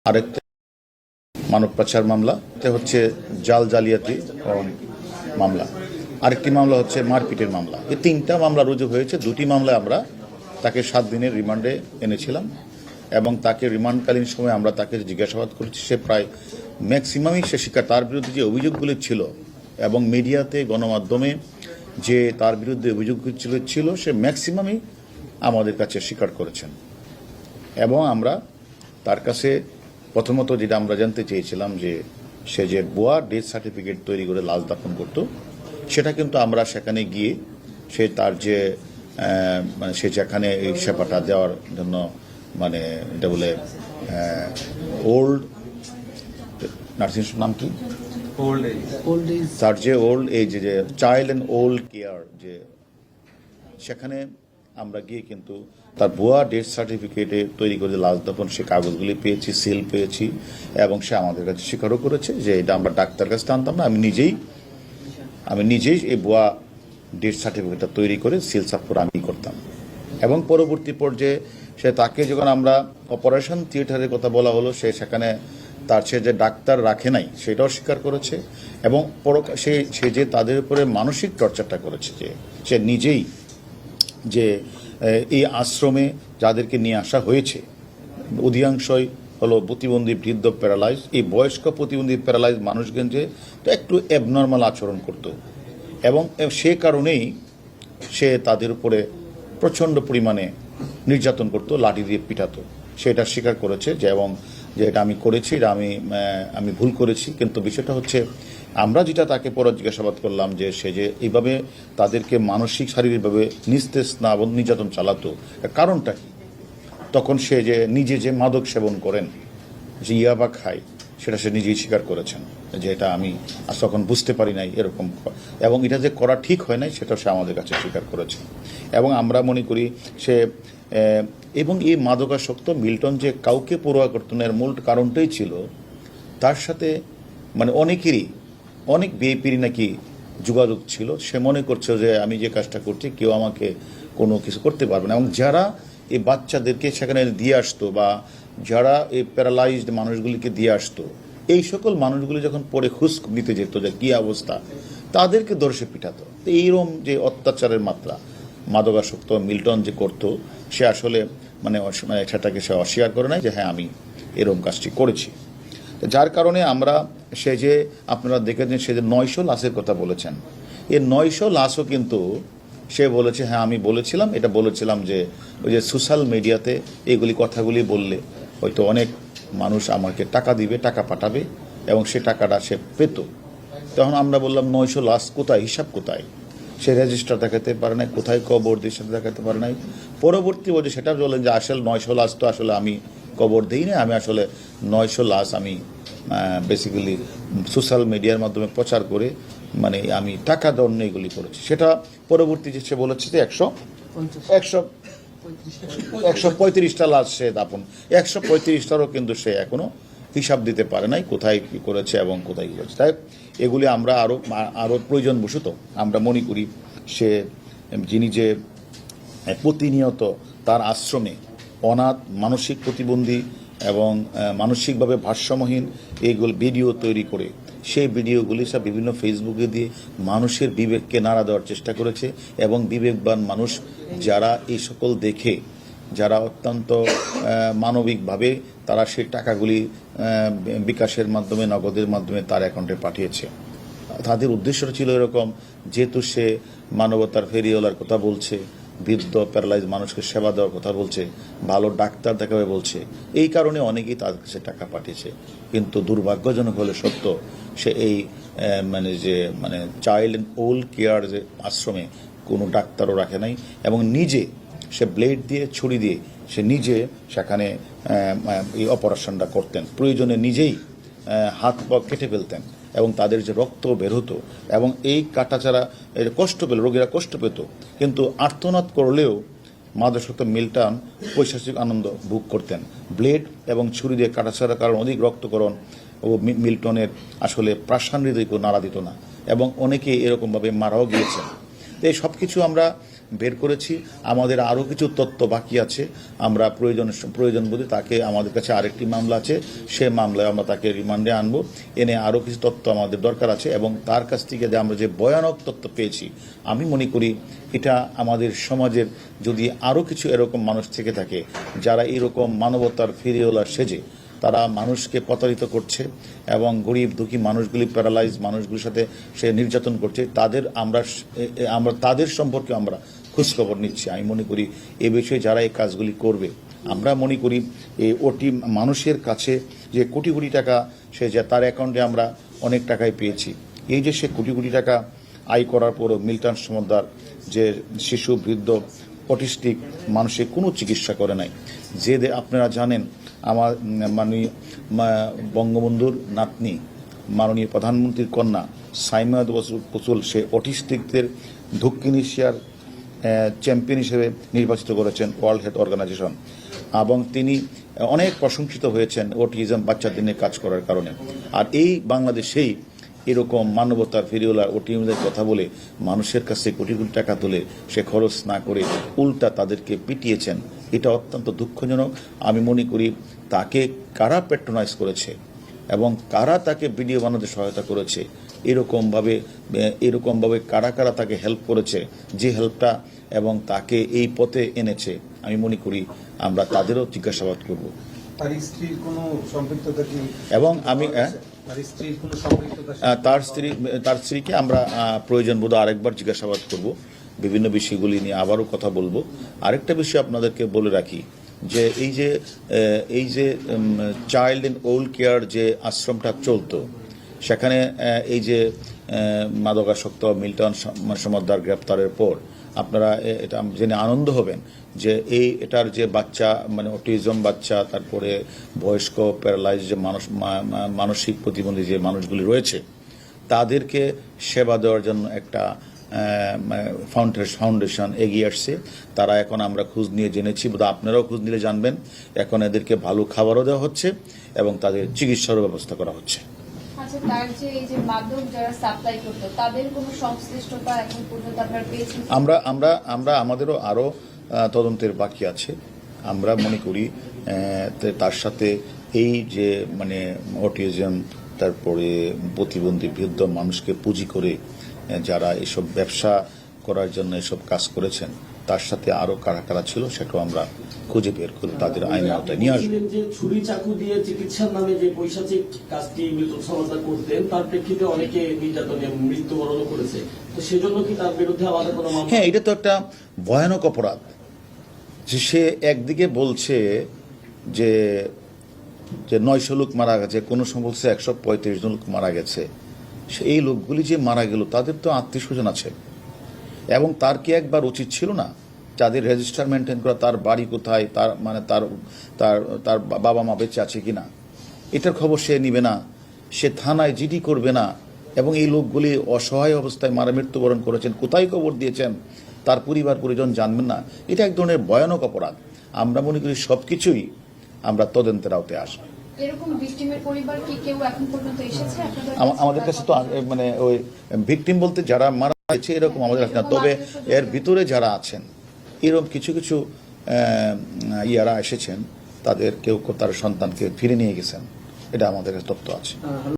আরেকটা মানব পাচার মামলা, এটা হচ্ছে জাল জালিয়াতি মামলা, আরেকটি মামলা হচ্ছে মারপিটের মামলা। এই তিনটা মামলা রুজু হয়েছে। দুটি মামলায় আমরা তাকে 7 দিনের রিমান্ডে এনেছিলাম এবং তাকে রিমান্ডকালীন সময় আমরা তাকে জিজ্ঞাসাবাদ করেছি। সে প্রায় ম্যাক্সিমামই সে স্বীকার, তার বিরুদ্ধে যে অভিযোগগুলি ছিল এবং মিডিয়াতে গণমাধ্যমে যে তার বিরুদ্ধে অভিযোগগুলি ছিল সে ম্যাক্সিমামই আমাদের কাছে স্বীকার করেছেন। এবং আমরা তার কাছে প্রথমত যেটা আমরা জানতে চেয়েছিলাম যে সে যে ভুয়া ডেথ সার্টিফিকেট তৈরি করে লাশ দাফন করত, সেটা কিন্তু আমরা সেখানে গিয়ে সে তার যে মানে সে যেখানে এই সেবাটা দেওয়ার জন্য মানে এটা বলে ওল্ড নার্সিং নাম কি তার যে ওল্ড এজ যে চাইল্ড অ্যান্ড ওল্ড কেয়ার, যে সেখানে আমরা গিয়ে কিন্তু তার ভুয়া ডেথ সার্টিফিকেটে তৈরি করে লাশ দাফন সে কাগজগুলি পেয়েছি, সিল পেয়েছি এবং সে আমাদের কাছে স্বীকারও করেছে যে এটা আমরা ডাক্তার কাছে আনতাম না, আমি নিজেই এই ভুয়া ডেথ সার্টিফিকেটটা তৈরি করে সিল সাফর আমি করতাম। এবং পরবর্তী পর্যায়ে সে তাকে যখন আমরা অপারেশন থিয়েটারের কথা বলা হলো, সে সেখানে তার সে যে ডাক্তার রাখে নাই সেটাও স্বীকার করেছে এবং সে যে তাদের উপরে মানসিক টর্চারটা করেছে, যে সে নিজেই যে এই আশ্রমে যাদেরকে নিয়ে আসা হয়েছে অধিকাংশই হলো প্রতিবন্ধী বৃদ্ধ প্যারালাইজ, এই বয়স্ক প্রতিবন্ধী প্যারালাইজ মানুষগঞ্জে তো একটু অ্যাবনর্মাল আচরণ করত এবং সে কারণেই সে তাদের উপরে প্রচণ্ড পরিমাণে নির্যাতন করত, লাঠি দিয়ে পিটাতো। সেটা স্বীকার করেছে যে এবং যে এটা আমি করেছি, এটা আমি ভুল করেছি। কিন্তু বিষয়টা হচ্ছে আমরা যেটা তাকে পরে জিজ্ঞাসাবাদ করলাম যে সে যে এইভাবে তাদেরকে মানসিক শারীরিকভাবে নিস্তেজ না এবং নির্যাতন চালাতো, কারণটা কি? তখন সে যে নিজে যে মাদক সেবন করেন, যে ইয়াবা খায়, সেটা সে নিজেই স্বীকার করেছেন যে এটা আমি তখন বুঝতে পারি নাই এরকম, এবং এটা যে করা ঠিক হয় নাই সেটাও সে আমাদের কাছে স্বীকার করেছে। এবং আমরা মনে করি সে এবং এই মাদকাসক্ত মিল্টন যে কাউকে পরোয়া করত না, এর মূল কারণটাই ছিল তার সাথে মানে অনেক বিএপির নাকি যোগাযোগ ছিল। সে মনে করছে যে আমি যে কাজটা করছি কেউ আমাকে কোনো কিছু করতে পারবে না। এবং যারা এই বাচ্চাদেরকে সেখানে দিয়ে আসতো বা যারা এই প্যারালাইজড মানুষগুলিকে দিয়ে আসতো, এই সকল মানুষগুলি যখন পরে খোঁজ নিতে যেত যে কী অবস্থা, তাদেরকে দর্শে পিঠাতো। তো এইরকম যে অত্যাচারের মাত্রা মাদকাসক্ত মিল্টন যে করত, সে আসলে মানে সেটাকে সে অস্বীকার করে নাই যে হ্যাঁ আমি এরকম কাজটি করেছি। যার কারণে আমরা সে যে আপনারা দেখেছেন সে যে 900 লাশের কথা বলেছেন, এই 900 লাশও কিন্তু সে বলেছে হ্যাঁ আমি বলেছিলাম, এটা বলেছিলাম যে ওই যে সোশ্যাল মিডিয়াতে এইগুলি কথাগুলি বললে হয়তো অনেক মানুষ আমাকে টাকা দিবে, টাকা পাঠাবে এবং সে টাকাটা সে পেত। তখন আমরা বললাম 900 লাশ কোথায়, হিসাব কোথায়? সে রেজিস্টার দেখাতে পারে নাই, কোথায় কবর দিয়ে সেটা দেখাতে পারে নাই। পরবর্তী বলছে সেটা বললেন যে আসলে 900 লাশ তো আসলে আমি কবর দিই না, আমি আসলে 900 লাশ আমি বেসিক্যালি সোশ্যাল মিডিয়ার মাধ্যমে প্রচার করে মানে আমি টাকা দণ্ড এগুলি করেছি। সেটা পরবর্তী যে সে বলেছে যে 135টা লাশ সে দাপন, 135টারও কিন্তু সে এখনো হিসাব দিতে পারে নাই কোথায় কি করেছে এবং কোথায় করেছে। তাই এগুলি আমরা আরও প্রয়োজন বসত আমরা মনে করি সে যিনি যে প্রতিনিয়ত তার আশ্রমে অনাথ, মানসিক প্রতিবন্ধী এবং মানসিকভাবে ভারসাম্যহীন এইগুলো ভিডিও তৈরি করে সেই ভিডিওগুলি সব বিভিন্ন ফেসবুকে দিয়ে মানুষের বিবেককে নাড়া দেওয়ার চেষ্টা করেছে এবং বিবেকবান মানুষ যারা এই সকল দেখে যারা অত্যন্ত মানবিকভাবে তারা সেই টাকাগুলি বিকাশের মাধ্যমে, নগদের মাধ্যমে তার অ্যাকাউন্টে পাঠিয়েছে। তাদের উদ্দেশ্যটা ছিল এরকম, যেহেতু সে মানবতার ফেরিওয়ালার কথা বলছে, বৃদ্ধ প্যারালাইজ মানুষকে সেবা দেওয়ার কথা বলছে, ভালো ডাক্তার দেখাবে বলছে, এই কারণে অনেকেই তার কাছে টাকা পাঠিয়েছে। কিন্তু দুর্ভাগ্যজনক হলে সত্য, সে এই মানে চাইল্ড অ্যান্ড ওল্ড কেয়ার যে আশ্রমে কোনো ডাক্তারও রাখে নাই এবং নিজে সে ব্লেড দিয়ে, ছুরি দিয়ে সে নিজে সেখানে এই অপারেশনটা করতেন, প্রয়োজনে নিজেই হাত পা কেটে ফেলতেন এবং তাদের যে রক্ত বের হতো এবং এই কাটাছাড়া কষ্ট পেল, রোগীরা কষ্ট পেত, কিন্তু আর্তনাদ করলেও মাদকাসক্ত মিল্টন পৈশাচিক আনন্দ ভোগ করতেন। ব্লেড এবং ছুরি দিয়ে কাটাছাড়ার কারণ অধিক রক্তকরণ ও মিল্টনের আসলে প্রাণহৃদয়কে নাড়া দিত না এবং অনেকে এরকমভাবে মারাও গিয়েছেন। তো এই সব কিছু আমরা বের করেছি। আমাদের আরও কিছু তথ্য বাকি আছে, আমরা প্রয়োজন বোধে তাকে, আমাদের কাছে আরেকটি মামলা আছে, সে মামলায় আমরা তাকে রিমান্ডে আনবো, এনে আরও কিছু তথ্য আমাদের দরকার আছে। এবং তার কাছ থেকে যে আমরা যে ভয়ানক তথ্য পেয়েছি, আমি মনে করি এটা আমাদের সমাজের যদি আরও কিছু এরকম মানুষ থেকে থাকে যারা এরকম মানবতার ফিরিওয়ালা সেজে তারা মানুষকে প্রতারিত করছে এবং গরিব দুঃখী মানুষগুলি, প্যারালাইজ মানুষগুলির সাথে সে নির্যাতন করছে, আমরা তাদের সম্পর্কে আমরা খোঁজখবর নিচ্ছি। আমি মনে করি এ বিষয়ে যারা এই কাজগুলি করবে, আমরা মনে করি এই ওটি মানুষের কাছে যে কোটি কোটি টাকা সে যে তার অ্যাকাউন্টে আমরা অনেক টাকায় পেয়েছি, এই যে সে কোটি কোটি টাকা আয় করার পরও মিল্টন সমদ্দার যে শিশু, বৃদ্ধ, অটিস্টিক মানুষের কোনো চিকিৎসা করে নাই। যে আপনারা জানেন আমার মাননীয় বঙ্গবন্ধুর নাতনি, মাননীয় প্রধানমন্ত্রীর কন্যা সাইমাদ বসুল, সে অটিস্টিকদের দক্ষিণ এশিয়ার চ্যাম্পিয়ন হিসেবে নির্বাচিত করেছেন ওয়ার্ল্ড হেলথ অর্গানাইজেশন, এবং তিনি অনেক প্রশংসিত হয়েছেন অটিজম বাচ্চাদের নিয়ে কাজ করার কারণে। আর এই বাংলাদেশেই এরকম মানবতার ফিরিওয়ালা ওটিএমদের কথা বলে মানুষের কাছে কোটি কোটি টাকা তুলে সে খরচ না করে উল্টা তাদেরকে পিটিয়েছেন, এটা অত্যন্ত দুঃখজনক। আমি মনে করি তাকে কারা প্যাট্রোনাইজ করেছে এবং কারা তাকে ভিডিও বানাতে সহায়তা করেছে, এরকমভাবে কারা কারা তাকে হেল্প করেছে, যে হেল্পটা এবং তাকে এই পথে এনেছে, আমি মনে করি আমরা তাদেরও জিজ্ঞাসাবাদ করব। এবং আমি তার স্ত্রীকে আমরা প্রয়োজন বোধ আরেকবার জিজ্ঞাসাবাদ করব, বিভিন্ন বিষয়গুলি নিয়ে আবারও কথা বলবো। আরেকটা বিষয় আপনাদেরকে বলে রাখি যে এই যে চাইল্ড অ্যান্ড ওল্ড কেয়ার যে আশ্রমটা চলতো, সেখানে এই যে মাদকাসক্ত মিল্টন সমদ্দার গ্রেপ্তারের পর আপনারা এটা জেনে আনন্দ হবেন যে এটার যে বাচ্চা, মানে অটিজম বাচ্চা, তারপরে বয়স্ক প্যারালাইজ যে মানসিক প্রতিবন্ধী যে মানুষগুলি রয়েছে, তাদেরকে সেবা দেওয়ার জন্য একটা ফাউন্ডেশন এগিয়ে আসছে। তারা এখন আমরা খোঁজ নিয়ে জেনেছি, বোধহয় আপনারাও খোঁজ নিলে জানবেন, এখন এদেরকে ভালো খাবারও দেওয়া হচ্ছে এবং তাদের চিকিৎসারও ব্যবস্থা করা হচ্ছে। আচ্ছা, তার যে এই যে মাদক যারা সাপ্লাই করতো তাদের কোনো সংশ্লিষ্টতা এখন পর্যন্ত আপনারা পেয়েছেন? আমরা আমাদেরও আরো তদন্তের বাকি আছে। আমরা মনে করি তার সাথে এই যে মানে অটিজম, তারপরে প্রতিবন্ধী বৃদ্ধ মানুষকে পুঁজি করে যারা এসব ব্যবসা করার জন্য এসব কাজ করেছেন, তার সাথে আরো কারা কারা ছিল সেটাও আমরা খুঁজে বের করে তাদের আইনের আওতায় নিয়ে আসবো। যে ছুরি চাকু দিয়ে চিকিৎসার নামে যে পৈশাচিক কাজটি মিল্টন সমদ্দার করতেন, তার প্রেক্ষিতে অনেকে নির্যাতনে মৃত্যুবরণ করেছে, তো সেজন্য কি তার বিরুদ্ধে আমাদের কোনো মামলা? হ্যাঁ, এটা তো একটা ভয়ানক অপরাধ যে সে একদিকে বলছে যে 900 লোক মারা গেছে, কোনো সময় বলছে 135 জন লোক মারা গেছে। এই লোকগুলি যে মারা গেল তাদের তো আত্মীয় স্বজন আছে, এবং তার কি একবার উচিত ছিল না যাদের রেজিস্টার মেনটেন করা, তার বাড়ি কোথায়, তার মানে তার বাবা মা বেঁচে আছে কিনা, এটার খবর সে নিবে না, সে থানায় জিডি করবে না, এবং এই লোকগুলি অসহায় অবস্থায় মারা মৃত্যুবরণ করেছেন, কোথায় খবর দিয়েছেন তার পরিবার পরিজন জানবেন না। এটা এক ধরনের ভয়ানক অপরাধ। আমরা মনে করি সবকিছুই আমরা তদন্তের আওতায় আসবো। এরকম ভিকটিমের পরিবার কি কেউ এখন পর্যন্ত এসেছে আমাদের কাছে? তো মানে ওই ভিকটিম বলতে যারা মারা গেছে এরকম আমাদের কাছে না, তবে এর ভিতরে যারা আছেন এরকম কিছু কিছু ইয়ারা এসেছেন, তাদের কেউ তার সন্তানকে ফিরে নিয়ে গেছেন, এটা আমাদের কাছে তথ্য আছে।